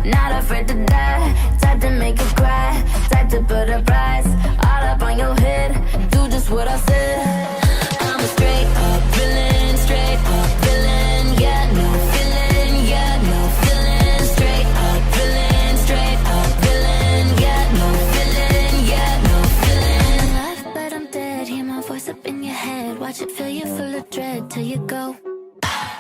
not afraid to die. Type to make you cry, type to put a price all up on your head. Do just what I said. I'm a straight up villain, straight up villain. Yeah, no feeling, yeah, no feeling. Straight up villain, straight up villain. Yeah, no feeling, yeah, no feeling. Alive, but I'm dead. Hear my voice up in your head. Watch it fill you full of dread till you go.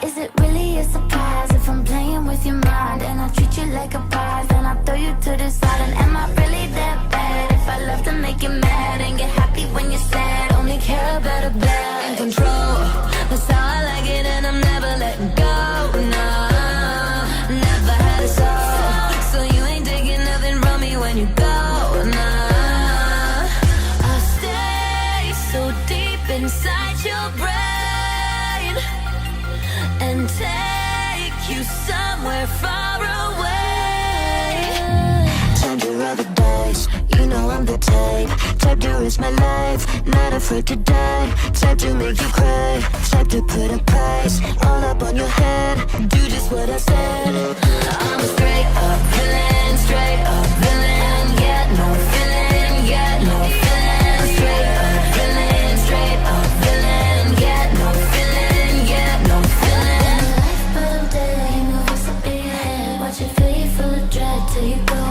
Is it really a surprise if I'm playing with your mind and I treat you like a prize? Then I throw you to the side. And am I really that bad if I love to make you mad and get happy when you're sad? Only care about a bad and control. That's how I like it, and I'm never letting go. No, never had a soul, so you ain't taking nothing from me when you go. No, I'll stay so deep inside your brain and take you somewhere far away. Time to roll the dice, you know I'm the type to risk my life, not afraid to die. Type to make you cry, type to put a price all up on your head. Do just what I said. I'm a straight up villain, straight up villain. Yeah, no feeling, yeah, no feeling. Straight up villain, straight up villain. Yeah, no feeling, yeah, no feeling. Alive, but I'm dead. You know what's up in your head. Watch it fill you full of dread till you go.